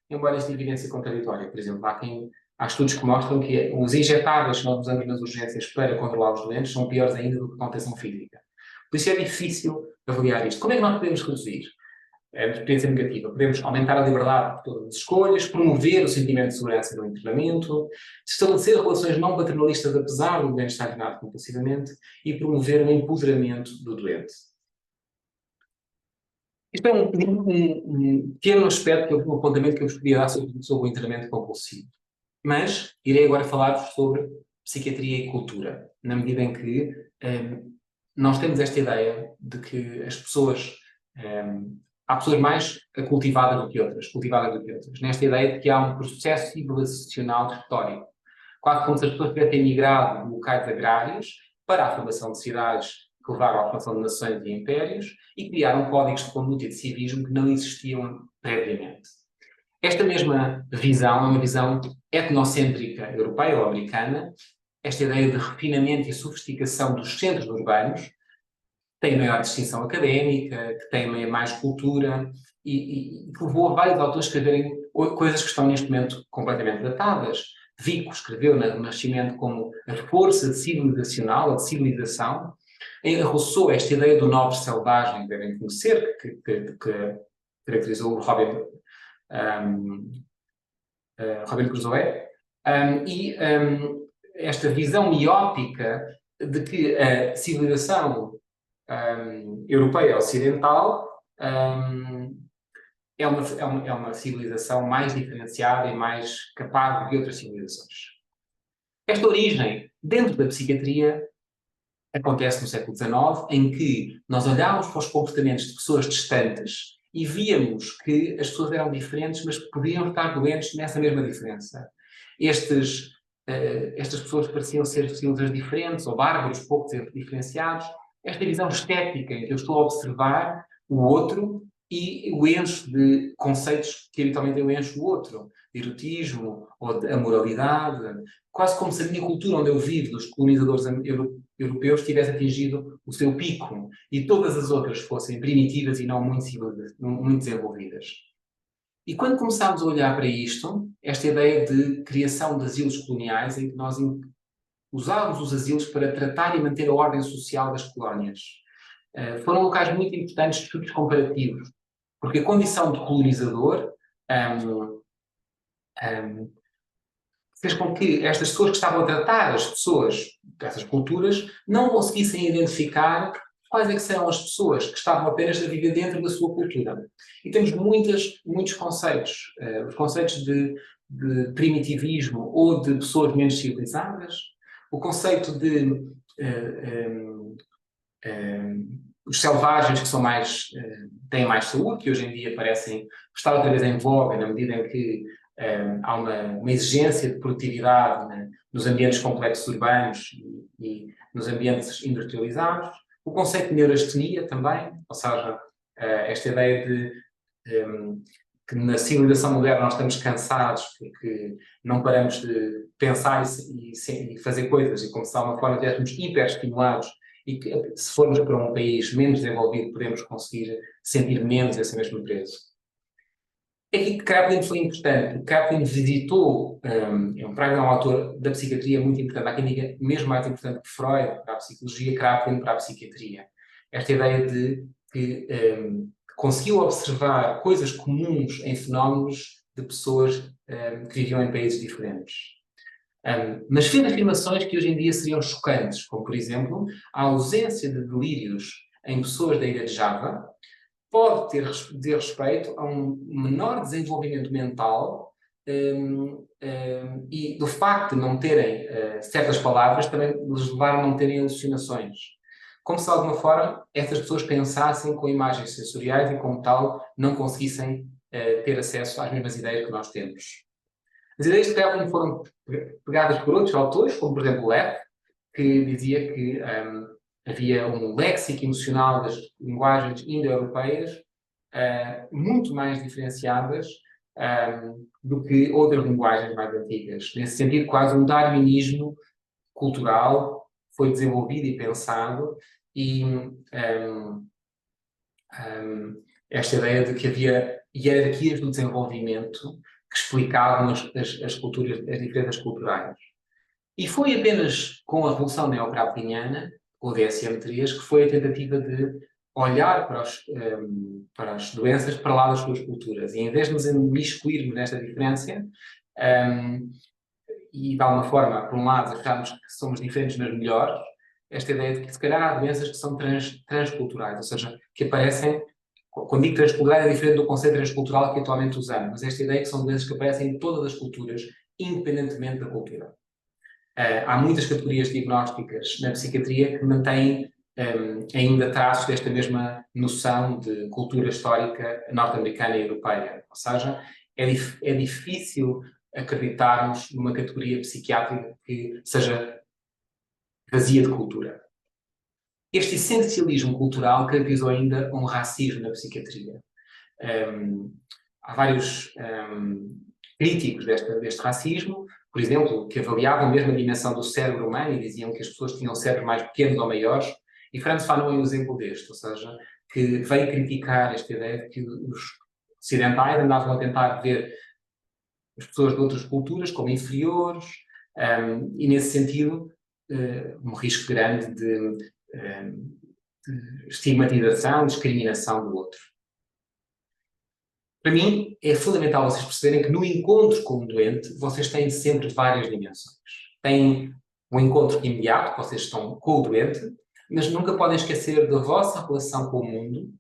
Speaker 1: Embora esta evidência contraditória, por exemplo, há estudos que mostram que os injetáveis que nós usamos nas urgências para controlar os doentes são piores ainda do que a contenção física. Por isso é difícil avaliar isto. Como é que nós podemos reduzir a experiência negativa? Podemos aumentar a liberdade de todas as escolhas, promover o sentimento de segurança no internamento, estabelecer relações não paternalistas apesar do doente estar internado compulsivamente e promover o empoderamento do doente. Isto é um pequeno aspecto, um apontamento que eu vos queria dar sobre o internamento compulsivo. Mas irei agora falar-vos sobre psiquiatria e cultura, na medida em que nós temos esta ideia de que as pessoas, há pessoas mais cultivadas do que outras, nesta ideia de que há um processo civilizacional retórico. Quase como se as pessoas tivessem migrado de locais agrários para a formação de cidades que levaram à formação de nações e impérios e criaram códigos de conduta e de civismo que não existiam previamente. Esta mesma visão é uma visão etnocêntrica europeia ou americana, esta ideia de refinamento e sofisticação dos centros urbanos, tem maior distinção académica, que tem mais cultura, e que levou a vários autores a escreverem coisas que estão neste momento completamente datadas. Vico escreveu no Nascimento como a força civilizacional, a civilização, Em Rousseau, esta ideia do nobre selvagem, que devem conhecer, que caracterizou o Robin Crusoe, esta visão miópica de que a civilização europeia ocidental é uma civilização mais diferenciada e mais capaz do que outras civilizações. Esta origem, dentro da psiquiatria, acontece no século XIX, em que nós olhávamos para os comportamentos de pessoas distantes e víamos que as pessoas eram diferentes, mas podiam estar doentes nessa mesma diferença. Estas pessoas pareciam ser civilizações diferentes, ou bárbaros pouco diferenciados. Esta visão estética em que eu estou a observar o outro e o encho de conceitos que habitualmente eu encho o outro, de erotismo ou de amoralidade, quase como se a minha cultura onde eu vivo, dos colonizadores europeus, tivesse atingido o seu pico e todas as outras fossem primitivas e não muito desenvolvidas. E quando começámos a olhar para isto, esta ideia de criação de asilos coloniais, em que nós usávamos os asilos para tratar e manter a ordem social das colónias, foram locais muito importantes de estudos comparativos, porque a condição de colonizador fez com que estas pessoas que estavam a tratar as pessoas dessas culturas não conseguissem identificar quais é que serão as pessoas que estavam apenas a viver dentro da sua cultura. E temos muitos conceitos. Os conceitos de primitivismo ou de pessoas menos civilizadas, o conceito de os selvagens que são têm mais saúde, que hoje em dia parecem estar outra vez em voga, na medida em que há uma exigência de produtividade, né, nos ambientes complexos urbanos e nos ambientes industrializados. O conceito de neurastenia também, ou seja, esta ideia de que na civilização moderna nós estamos cansados porque não paramos de pensar e fazer coisas, e como se de alguma forma estivéssemos hiperestimulados, e que se formos para um país menos desenvolvido podemos conseguir sentir menos esse mesmo peso. É aqui que Kraepelin foi importante. Kraepelin visitou, é um autor da psiquiatria muito importante, há quem diga mesmo mais importante que Freud para a psicologia, Kraepelin para a psiquiatria. Esta ideia de que conseguiu observar coisas comuns em fenómenos de pessoas que viviam em países diferentes. Mas fez afirmações que hoje em dia seriam chocantes, como, por exemplo, a ausência de delírios em pessoas da ilha de Java pode ter respeito a um menor desenvolvimento mental e do facto de não terem certas palavras também lhes levaram a não terem alucinações. Como se de alguma forma essas pessoas pensassem com imagens sensoriais e como tal não conseguissem ter acesso às mesmas ideias que nós temos. As ideias de Kraepelin foram pegadas por outros autores, como por exemplo Leff, que dizia que havia um léxico emocional das linguagens indo-europeias muito mais diferenciadas do que outras linguagens mais antigas. Nesse sentido, quase um darwinismo cultural foi desenvolvido e pensado, e esta ideia de que havia hierarquias do desenvolvimento que explicavam as culturas, as diferenças culturais. E foi apenas com a Revolução Neocraepeliniana, com o DSM-3, que foi a tentativa de olhar para as doenças para lá das suas culturas. E em vez de nos imiscuirmos nesta diferença, e de alguma forma, por um lado, acharmos que somos diferentes mas melhores, esta ideia de que se calhar há doenças que são transculturais, ou seja, que aparecem, quando digo transcultural é diferente do conceito transcultural que atualmente usamos, mas esta ideia que são doenças que aparecem em todas as culturas, independentemente da cultura. Há muitas categorias diagnósticas na psiquiatria que mantêm ainda traços desta mesma noção de cultura histórica norte-americana e europeia. Ou seja, é difícil acreditarmos numa categoria psiquiátrica que seja vazia de cultura. Este essencialismo cultural caracterizou ainda um racismo na psiquiatria. Há vários críticos deste racismo, por exemplo, que avaliavam mesmo a dimensão do cérebro humano e diziam que as pessoas tinham cérebros mais pequenos ou maiores, e Franz Fanon é um exemplo deste, ou seja, que veio criticar esta ideia de que os ocidentais andavam a tentar ver as pessoas de outras culturas como inferiores, e nesse sentido um risco grande de de estigmatização, discriminação do outro. Para mim, é fundamental vocês perceberem que no encontro com o doente, vocês têm sempre várias dimensões. Têm um encontro imediato, vocês estão com o doente, mas nunca podem esquecer da vossa relação com o mundo,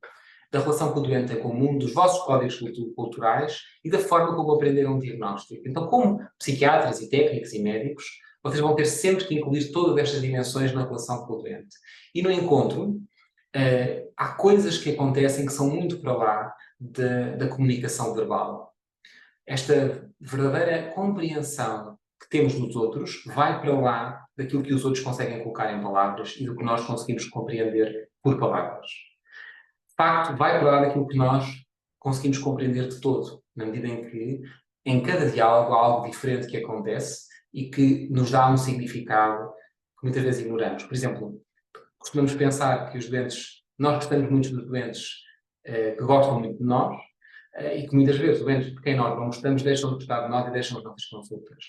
Speaker 1: da relação que o doente tem com o mundo, dos vossos códigos culturais e da forma como aprenderam o diagnóstico. Então, como psiquiatras e técnicos e médicos, vocês vão ter sempre que incluir todas estas dimensões na relação com o doente. E no encontro, há coisas que acontecem que são muito para lá da comunicação verbal. Esta verdadeira compreensão que temos dos outros vai para lá daquilo que os outros conseguem colocar em palavras e do que nós conseguimos compreender por palavras. De facto, vai para lá daquilo que nós conseguimos compreender de todo, na medida em que em cada diálogo há algo diferente que acontece e que nos dá um significado que muitas vezes ignoramos. Por exemplo, costumamos pensar que os doentes, nós gostamos muito dos doentes que gostam muito de nós e que muitas vezes os doentes de quem nós não gostamos deixam de gostar de nós e deixam as nossas consultas.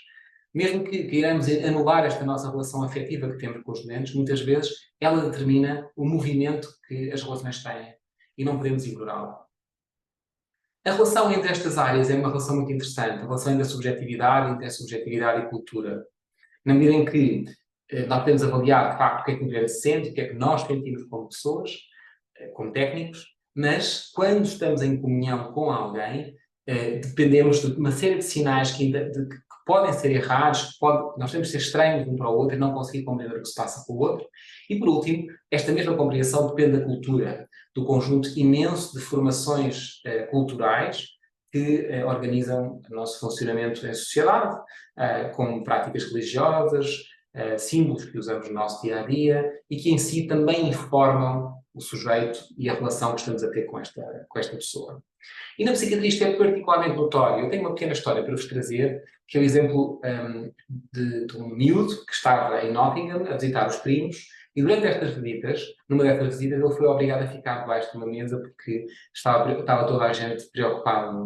Speaker 1: Mesmo que queiramos anular esta nossa relação afetiva que temos com os doentes, muitas vezes ela determina o movimento que as relações têm e não podemos ignorá-la. A relação entre estas áreas é uma relação muito interessante, a relação entre a subjetividade, entre a subjetividade e cultura. Na medida em que nós podemos avaliar, de facto, o que é que o doente sente, o que é que nós sentimos como pessoas, como técnicos, mas quando estamos em comunhão com alguém, dependemos de uma série de sinais que podem ser errados, nós temos de ser estranhos um para o outro e não conseguir compreender o que se passa com o outro. E, por último, esta mesma compreensão depende da cultura, do conjunto imenso de formações culturais que organizam o nosso funcionamento em sociedade, como práticas religiosas, símbolos que usamos no nosso dia-a-dia e que em si também informam o sujeito e a relação que estamos a ter com esta pessoa. E na psiquiatria isto é particularmente notório. Eu tenho uma pequena história para vos trazer, que é o exemplo de um miúdo que estava em Nottingham a visitar os primos e durante estas visitas, numa destas visitas, ele foi obrigado a ficar debaixo de uma mesa porque estava toda a gente preocupada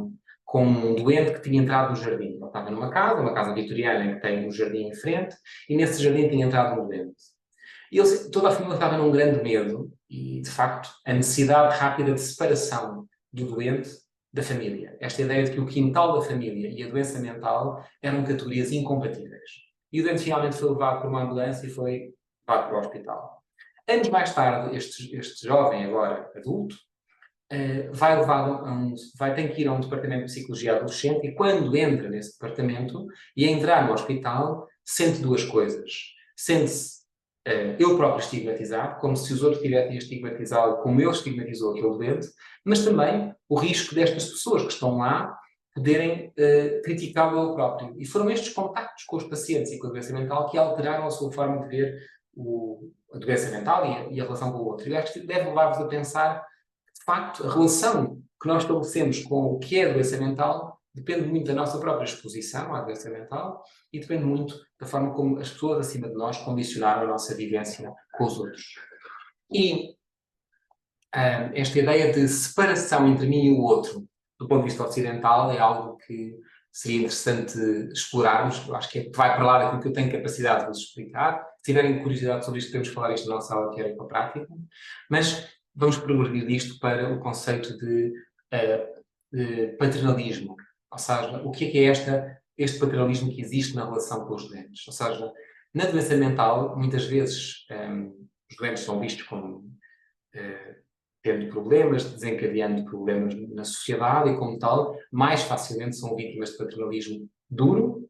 Speaker 1: com um doente que tinha entrado no jardim. Ele estava numa casa vitoriana em que tem um jardim em frente, e nesse jardim tinha entrado um doente. E toda a família estava num grande medo e, de facto, a necessidade rápida de separação do doente da família. Esta ideia de que o quintal da família e a doença mental eram categorias incompatíveis. E o doente finalmente foi levado por uma ambulância e foi levado para o hospital. Anos mais tarde, este jovem, agora adulto, tem que ir a um departamento de psicologia adolescente e quando entra nesse departamento e a entrar no hospital, sente duas coisas. Sente-se ele próprio estigmatizado, como se os outros tivessem estigmatizado como ele estigmatizou aquele doente, mas também o risco destas pessoas que estão lá poderem criticá-lo ele próprio. E foram estes contactos com os pacientes e com a doença mental que alteraram a sua forma de ver a doença mental e a relação com o outro. E acho que deve levar-vos a pensar que, de facto, a relação que nós estabelecemos com o que é a doença mental depende muito da nossa própria exposição à doença mental e depende muito da forma como as pessoas acima de nós condicionaram a nossa vivência com os outros. E esta ideia de separação entre mim e o outro, do ponto de vista ocidental, é algo que seria interessante explorarmos. Eu acho que vai para lá daquilo que eu tenho capacidade de vos explicar. Se tiverem curiosidade sobre isto, podemos falar isto na nossa aula teórica ou prática. Mas vamos progredir disto para o conceito de paternalismo. Ou seja, o que é este paternalismo que existe na relação com os doentes? Ou seja, na doença mental, muitas vezes os doentes são vistos como tendo problemas, desencadeando problemas na sociedade e, como tal, mais facilmente são vítimas de paternalismo duro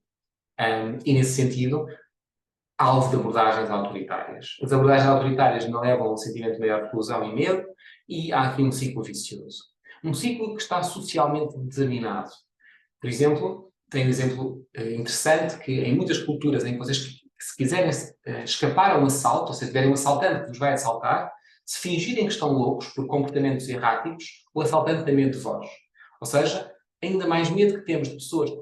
Speaker 1: e, nesse sentido, alvo de abordagens autoritárias. As abordagens autoritárias não levam a um sentimento de maior reclusão e medo e há aqui um ciclo vicioso. Um ciclo que está socialmente determinado. Por exemplo, tem um exemplo interessante que em muitas culturas em que vocês, se quiserem escapar a um assalto, ou se tiverem um assaltante que vos vai assaltar, se fingirem que estão loucos por comportamentos erráticos, o assaltante tem medo de vós. Ou seja, ainda mais medo que temos de pessoas que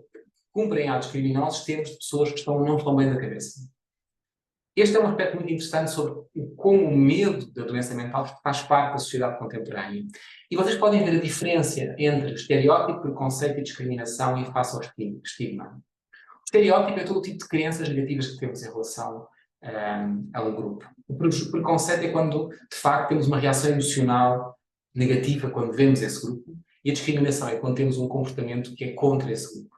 Speaker 1: cumprem atos criminosos, temos de pessoas que não estão bem da cabeça. Este é um aspecto muito interessante sobre como o medo da doença mental faz parte da sociedade contemporânea. E vocês podem ver a diferença entre estereótipo, preconceito e discriminação em face ao estigma. O estereótipo é todo o tipo de crenças negativas que temos em relação a um grupo. O preconceito é quando, de facto, temos uma reação emocional negativa quando vemos esse grupo, e a discriminação é quando temos um comportamento que é contra esse grupo.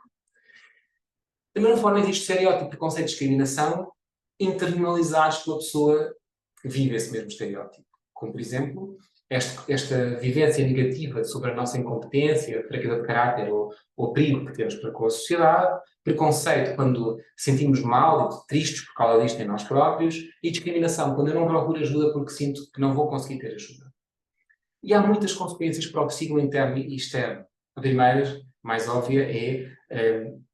Speaker 1: Da mesma forma, existe estereótipo, preconceito e discriminação internalizados pela pessoa que vive esse mesmo estereótipo. Como, por exemplo, esta vivência negativa sobre a nossa incompetência, fraqueza de caráter ou perigo que temos para com a sociedade, preconceito quando sentimos mal e tristes por causa disto em nós próprios, e discriminação quando eu não procuro ajuda porque sinto que não vou conseguir ter ajuda. E há muitas consequências para o estigma interno e externo. A primeira, mais óbvia, é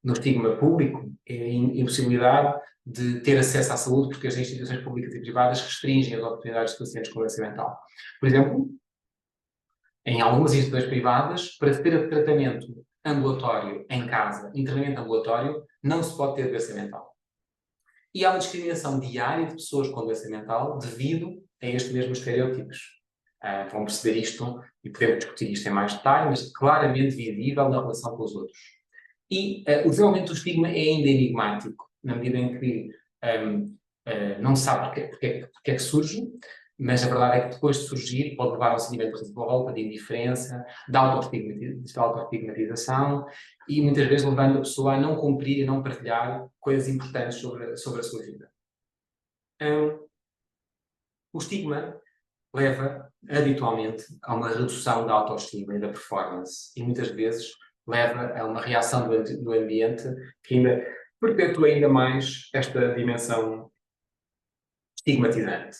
Speaker 1: no estigma público, é a impossibilidade de ter acesso à saúde porque as instituições públicas e privadas restringem as oportunidades de pacientes com doença mental. Por exemplo, em algumas instituições privadas, para ter tratamento ambulatório em casa, internamento ambulatório, não se pode ter doença mental. E há uma discriminação diária de pessoas com doença mental devido a estes mesmos estereótipos. Vão perceber isto e podemos discutir isto em mais detalhe, mas claramente visível na relação com os outros. E o desenvolvimento do estigma é ainda enigmático, na medida em que não se sabe porque é que surge, mas a verdade é que depois de surgir pode levar a um sentimento de revolta, de indiferença, de auto-estigmatização e muitas vezes levando a pessoa a não cumprir e não partilhar coisas importantes sobre a sua vida. O estigma leva habitualmente a uma redução da autoestima e da performance e muitas vezes leva a uma reação do ambiente que ainda perpetua ainda mais esta dimensão estigmatizante.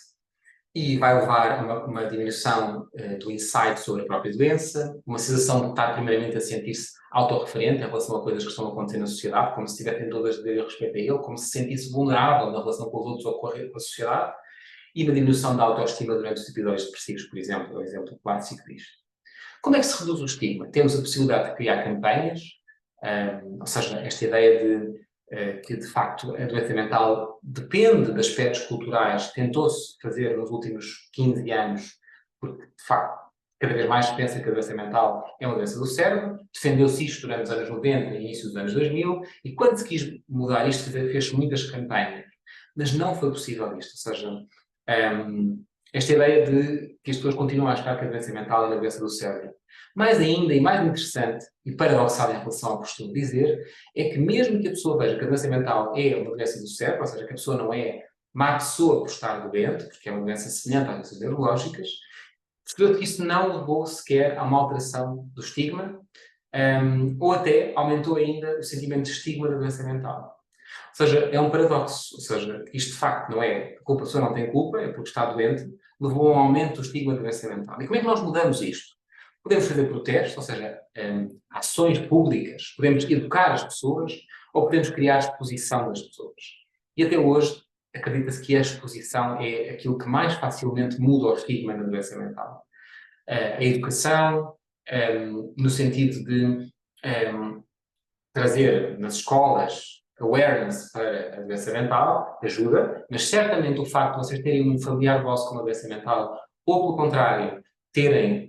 Speaker 1: E vai levar a uma diminuição do insight sobre a própria doença, uma sensação de estar primeiramente a sentir-se autorreferente em relação a coisas que estão a acontecer na sociedade, como se tivessem todas de respeito a ele, como se sentisse vulnerável na relação com os outros ou com a sociedade, e uma diminuição da autoestima durante os episódios depressivos, por exemplo, é o exemplo clássico disto. Como é que se reduz o estigma? Temos a possibilidade de criar campanhas, ou seja, esta ideia de que, de facto, a doença mental depende de aspectos culturais, tentou-se fazer nos últimos 15 anos, porque, de facto, cada vez mais se pensa que a doença mental é uma doença do cérebro, defendeu-se isto durante os anos 90 e início dos anos 2000, e quando se quis mudar isto, fez-se muitas campanhas, mas não foi possível isto, ou seja, esta ideia de que as pessoas continuam a achar que a doença mental é uma doença do cérebro. Mais ainda, e mais interessante, e paradoxal em relação ao que costumo dizer, é que mesmo que a pessoa veja que a doença mental é uma doença do cérebro, ou seja, que a pessoa não é má pessoa por estar doente, porque é uma doença semelhante às doenças neurológicas, percebeu que isso não levou sequer a uma alteração do estigma, ou até aumentou ainda o sentimento de estigma da doença mental. Ou seja, é um paradoxo, ou seja, isto de facto não é, a pessoa não tem culpa, é porque está doente, levou a um aumento do estigma da doença mental. E como é que nós mudamos isto? Podemos fazer protestos, ou seja, ações públicas, podemos educar as pessoas ou podemos criar exposição das pessoas. E até hoje acredita-se que a exposição é aquilo que mais facilmente muda o estigma da doença mental. A educação, no sentido de trazer nas escolas awareness para a doença mental, ajuda, mas certamente o facto de vocês terem um familiar vosso com uma doença mental, ou pelo contrário, terem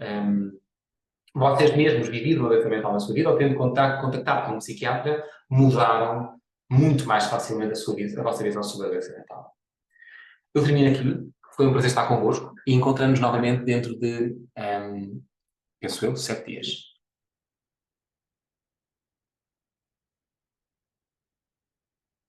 Speaker 1: vocês mesmos vivido uma doença mental na sua vida, ou tendo contactado com um psiquiatra, mudaram muito mais facilmente a vossa visão sobre a doença mental. Eu termino aqui, foi um prazer estar convosco, e encontramos novamente dentro de, penso eu, 7 dias.